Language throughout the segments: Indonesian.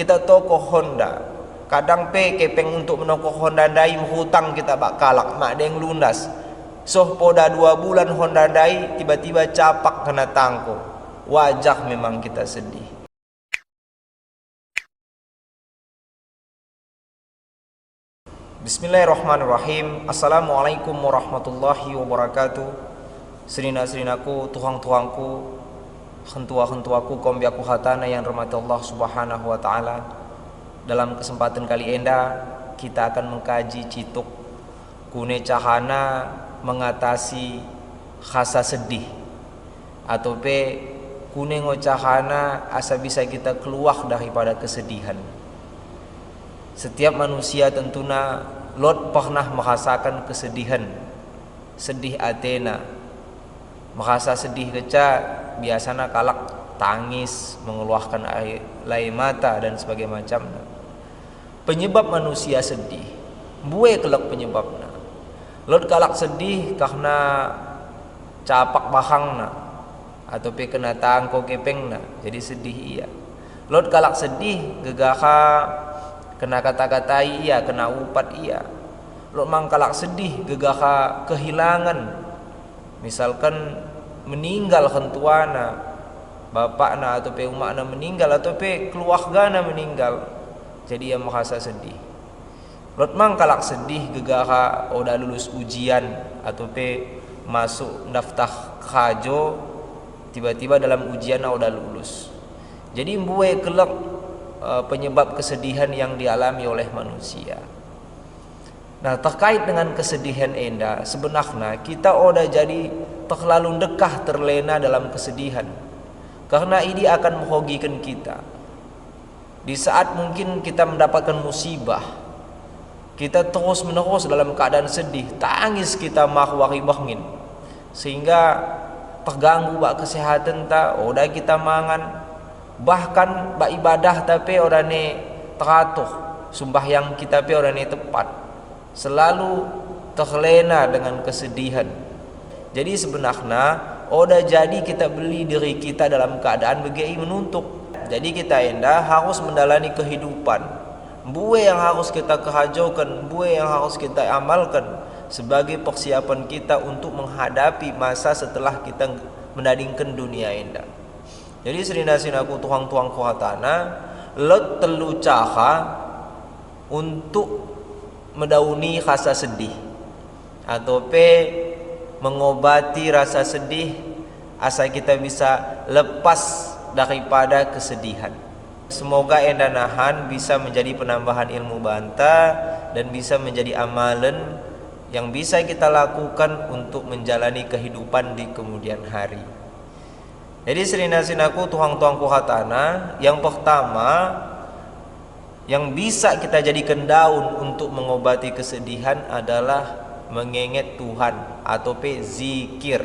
kita toko Honda, kadang kepeng untuk menoko Honda dai hutang kita bak kalak mak deng lunas. Soh poda 2 bulan Honda dai tiba-tiba capak kena tangko. Wajah memang kita sedih. Bismillahirrahmanirrahim. Assalamualaikum warahmatullahi wabarakatuh. Serina-serinaku, tuhang-tuhangku, hentua-hentuaku, kombiaku hatana yang rahmati Allah subhanahu wa ta'ala. Dalam kesempatan kali enda kita akan mengkaji cituk kune cahana mengatasi rasa sedih, atau kune ngocahana asa bisa kita keluar daripada kesedihan. Setiap manusia tentunya Lot pernah merasakan kesedihan, sedih atena, merasa sedih keca biasanya kalak tangis, mengeluarkan air mata dan sebagainya macam. Penyebab manusia sedih, buai kelak penyebabnya. Lot kalak sedih karena capak bahangna atau kena tangko kepengna, jadi sedih iya. Lot kalak sedih gegaha kena kata-katai iya, kena upat iya. Lot mangkalak sedih gegaha kehilangan, misalkan meninggal hentuana, bapakna atau umakna meninggal atau keluargana meninggal, jadi ia merasa sedih. Lot mangkalak sedih gegaha udah lulus ujian atau masuk daftar kajo, tiba-tiba dalam ujian udah lulus. Jadi mbuai kelak penyebab kesedihan yang dialami oleh manusia. Nah, terkait dengan kesedihan enda, sebenarnya kita udah jadi terlalu dekah terlena dalam kesedihan, karena ini akan merugikan kita. Di saat mungkin kita mendapatkan musibah, kita terus menerus dalam keadaan sedih, tangis kita mahwari bangin, sehingga terganggu bak kesehatan ta, udah kita mangan, bahkan bak ibadah tapi orang ni teratur, sembahyang kita orang ni tepat, selalu terlena dengan kesedihan. Jadi sebenarnya udah jadi kita beli diri kita dalam keadaan begini menuntuk. Jadi kita harus menjalani kehidupan, buai yang harus kita kehajaukan, buai yang harus kita amalkan sebagai persiapan kita untuk menghadapi masa setelah kita menadingkan dunia indah. Jadi serina-sinaku tuang-tuang kuhatana, lot telu caha untuk mendauni rasa sedih atau mengobati rasa sedih asa kita bisa lepas daripada kesedihan. Semoga enda nahan bisa menjadi penambahan ilmu banta dan bisa menjadi amalan yang bisa kita lakukan untuk menjalani kehidupan di kemudian hari. Jadi serina-sinaku tuang-tuangku hatana, yang pertama yang bisa kita jadikan daun untuk mengobati kesedihan adalah mengingat Tuhan atau zikir.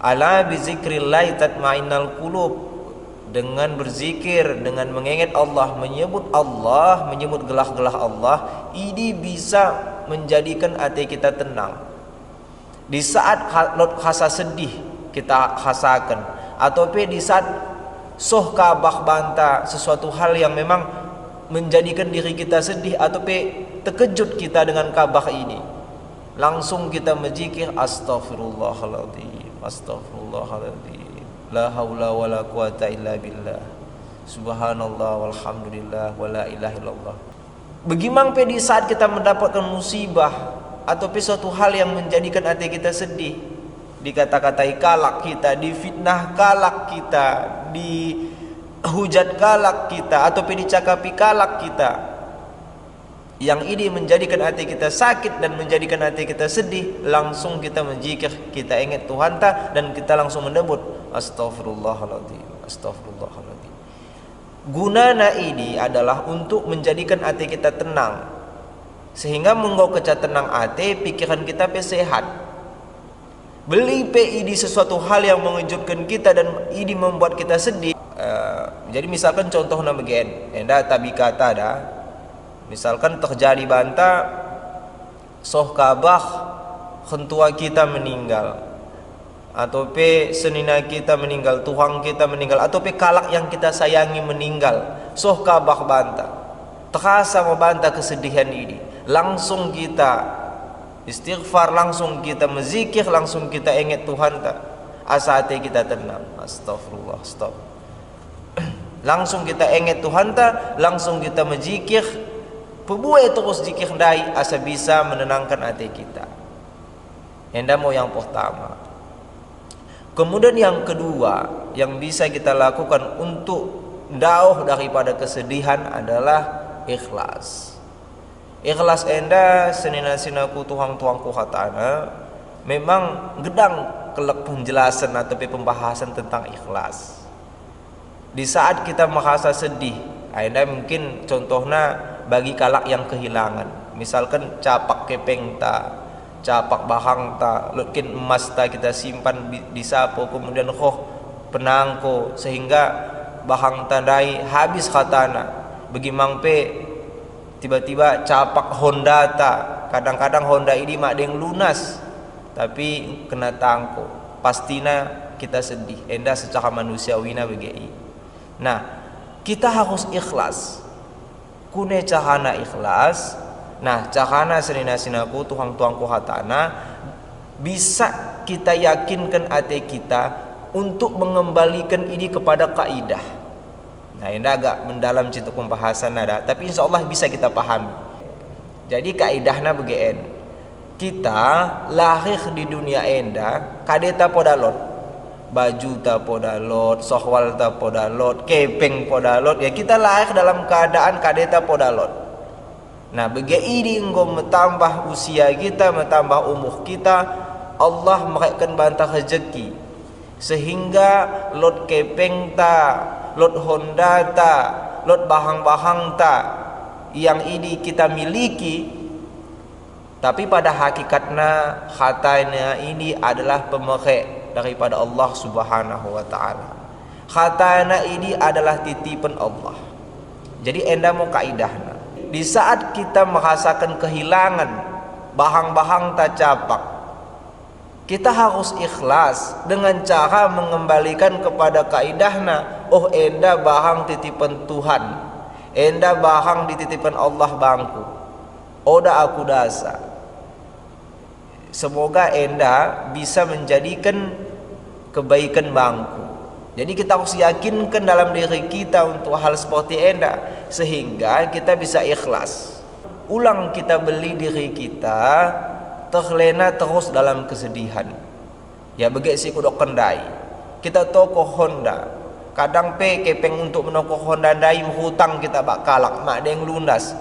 Ala bizikrillah tatmainnal qulub. Dengan berzikir, dengan mengingat Allah, menyebut gelah-gelah Allah, ini bisa menjadikan hati kita tenang. Di saat rasa sedih kita rasakan, atau di saat soh kabah banta sesuatu hal yang memang menjadikan diri kita sedih atau terkejut kita dengan kabah ini, langsung kita menzikir astaghfirullahaladzim, astaghfirullahaladzim, la haula wala quwata illa billah, subhanallah walhamdulillah wala ilaha illallah. Bagaimana di saat kita mendapatkan musibah atau suatu hal yang menjadikan hati kita sedih, dikata-katai kalak kita, difitnah kalak kita, dihujat kalak kita, atau dicakapi kalak kita, yang ini menjadikan hati kita sakit dan menjadikan hati kita sedih, langsung kita menjikir, kita ingat Tuhan ta, dan kita langsung mendebut astaghfirullahaladzim, astaghfirullahaladzim. Gunana ini adalah untuk menjadikan hati kita tenang, sehingga menggo keca tenang hati, pikiran kita sehat. Beli ini sesuatu hal yang mengejutkan kita dan ini membuat kita sedih. Jadi misalkan contohnya begini, enda tabi kata dah, misalkan terjadi banta soh kabah hentua kita meninggal, atau senina kita meninggal, tuhang kita meninggal, atau kalak yang kita sayangi meninggal, soh kabah banta, terasa membanta kesedihan ini, langsung kita istighfar, langsung kita menzikir, langsung kita ingat Tuhan tak, asa hati kita tenang. Astagfirullah, astagfirullah. Langsung kita ingat Tuhan tak, langsung kita menzikir, perbuat terus zikir dai, asa bisa menenangkan hati kita. Enda mau yang pertama. Kemudian yang kedua yang bisa kita lakukan untuk jauh daripada kesedihan adalah ikhlas. Ikhlas enda senina-sinaku tuang-tuangku hatana memang gedang kelak penjelasan atau pembahasan tentang ikhlas. Di saat kita merasa sedih, enda mungkin contohnya bagi kalak yang kehilangan, misalkan capak kepeng ta, capak bahang ta, mungkin emas ta kita simpan di sapo, kemudian penangko sehingga bahang tandai habis katana, bagi mangpe tiba-tiba capak Honda ta, kadang-kadang Honda ini mak deng lunas tapi kena tangko, pastinya kita sedih. Enda secara manusiawina bagi. Nah, kita harus ikhlas. Kune cahana ikhlas. Nah, cahana senina-sinaku tuang-tuangku hatana bisa kita yakinkan hati kita untuk mengembalikan ini kepada kaidah. Nah, ini agak mendalam cinta pembahasan ada, tapi insya Allah bisa kita pahami. Jadi kaidahnya begini, kita lahir di dunia enda kadeta podalot, baju ta podalot, sohwal ta podalot, kepeng podalot, ya kita lahir dalam keadaan kadeta podalot. Nah, begini engkau mentambah usia kita, mentambah umur kita, Allah memberikan bantah rezeki sehingga lot kepeng ta, lot Honda ta, lot bahang-bahang ta yang ini kita miliki, tapi pada hakikatnya khatanya ini adalah pemberi daripada Allah Subhanahu wa taala. Khatanya ini adalah titipan Allah. Jadi enda mau kaidahna, di saat kita merasakan kehilangan bahang-bahang ta capak, kita harus ikhlas dengan cara mengembalikan kepada kaidahna. Oh, enda bahang titipan Tuhan, enda bahang dititipan Allah bangku, oda aku dasa. Semoga enda bisa menjadikan kebaikan bangku. Jadi kita harus yakinkan dalam diri kita untuk hal seperti enda, sehingga kita bisa ikhlas. Ulang kita beli diri kita terlena terus dalam kesedihan. Ya bagi si kudok kendai, kita toko Honda, kadang kepeng untuk menoko Honda dai hutang kita bakalak mak deng lunas.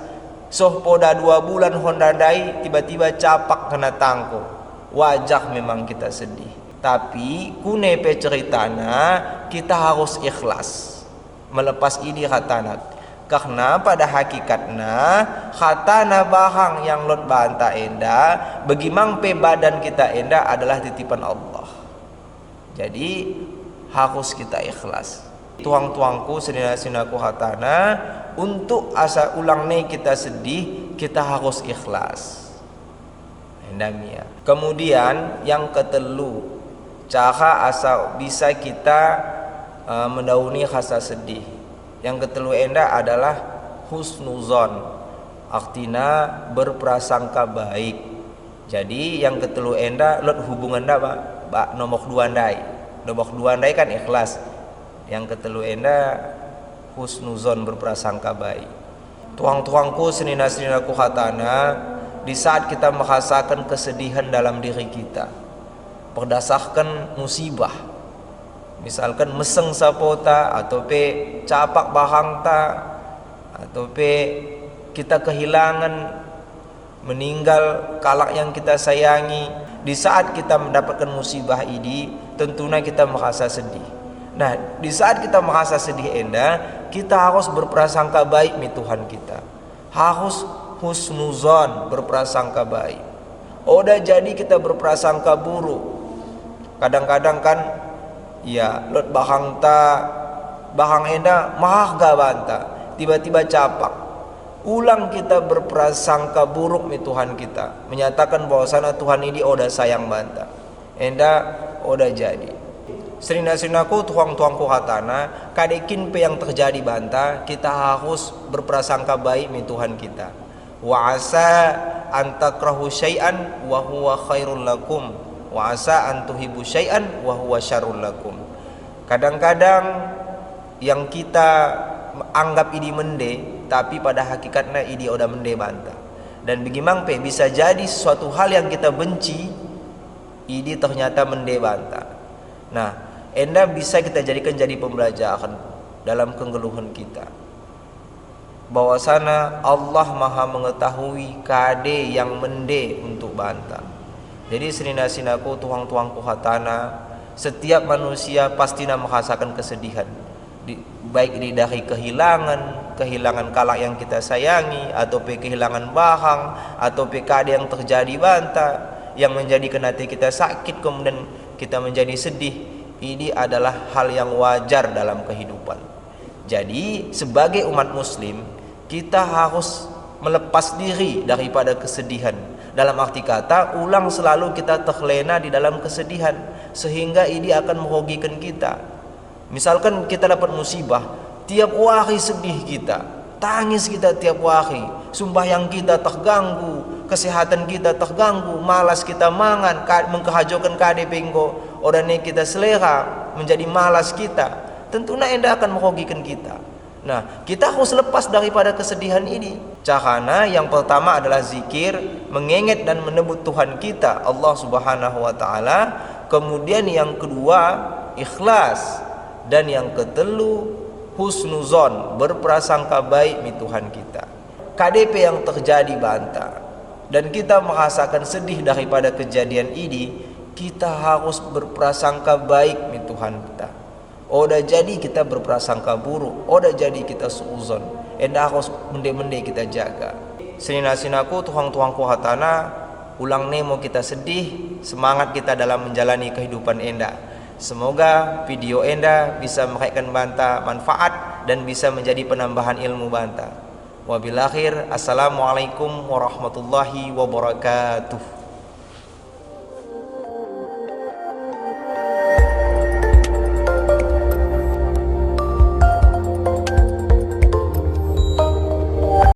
Soh poda 2 bulan Honda dai tiba-tiba capak kena tangko. Wajah memang kita sedih. Tapi kunepe ceritana kita harus ikhlas melepas ini khatana. Karena pada hakikatnya khatana bahang yang lot banta enda bagi mangpe badan kita enda adalah titipan Allah. Jadi harus kita ikhlas. Tuang-tuangku senina-sinaku khatana, untuk asa ulang nih kita sedih, kita harus ikhlas. Endamia. Kemudian yang ketelu, cara asa bisa kita mendauni rasa sedih. Yang ketelu enda adalah husnuzon, artinya berprasangka baik. Jadi yang ketelu enda lot hubungan dah pak nomor 2 andai. Nomor 2 andai kan ikhlas. Yang ketelu enda husnuzon, berprasangka baik. Tuang-tuangku senina-seninaku khatana, di saat kita merasakan kesedihan dalam diri kita berdasarkan musibah, misalkan meseng sapota atau capak bahang ta, atau kita kehilangan meninggal kalak yang kita sayangi, di saat kita mendapatkan musibah ini tentunya kita merasa sedih. Nah, di saat kita merasa sedih enda, kita harus berprasangka baik nih Tuhan kita, harus husnuzon, berprasangka baik. Udah jadi kita berprasangka buruk, kadang-kadang kan ya lot bahang ta, bahang enda mahal ga banta, tiba-tiba capak. Ulang kita berprasangka buruk nih Tuhan kita, menyatakan bahwasanya Tuhan ini udah sayang banta. Enda udah jadi. serina-serinaku tuang-tuangku hatana, kadekin pe yang terjadi banta, kita harus berprasangka baik mi Tuhan kita. Wa asa antakrahu syai'an wa huwa khairul lakum, wa asa antuhibu syai'an wa huwa syarrul lakum. Kadang-kadang yang kita anggap ini mende, tapi pada hakikatnya ini udah mende banta. Dan bagaimana pe bisa jadi suatu hal yang kita benci, ini ternyata mende banta. Nah, enda bisa kita jadikan jadi pembelajaran dalam kegeluhan kita, bahwasana Allah maha mengetahui kade yang mende untuk banta. Jadi serina-serinaku tuang-tuangku hatana, setiap manusia pasti merasakan kesedihan, baik dari kehilangan kalak yang kita sayangi, atau kehilangan barang, atau kade yang terjadi banta yang menjadikan hati kita sakit, kemudian kita menjadi sedih. Ini adalah hal yang wajar dalam kehidupan. Jadi sebagai umat muslim, kita harus melepas diri daripada kesedihan. Dalam arti kata, ulang selalu kita terlena di dalam kesedihan, sehingga ini akan merugikan kita. Misalkan kita dapat musibah, tiap hari sedih kita, tangis kita tiap hari, sembahyang kita terganggu, kesehatan kita terganggu, malas kita mangan, mengkehajokan kade penggo, orangnya kita selera, menjadi malas kita, tentunya enda akan merugikan kita. Nah, kita harus lepas daripada kesedihan ini. Caranya yang pertama adalah zikir, mengingat dan menyebut Tuhan kita, Allah Subhanahu wa taala. Kemudian yang kedua, ikhlas. Dan yang ketelu, husnuzon, berprasangka baik mi Tuhan kita. KDP yang terjadi banta, dan kita merasakan sedih daripada kejadian ini, kita harus berprasangka baik mi Tuhan kita. Oda jadi kita berprasangka buruk, oda jadi kita suuzon, enda harus mende-mende kita jaga. Serina-serinaku tuang-tuangku hatana, ulang nemo kita sedih, semangat kita dalam menjalani kehidupan enda. Semoga video enda bisa memberikan banta manfaat dan bisa menjadi penambahan ilmu banta. Wabil akhir, assalamualaikum warahmatullahi wabarakatuh.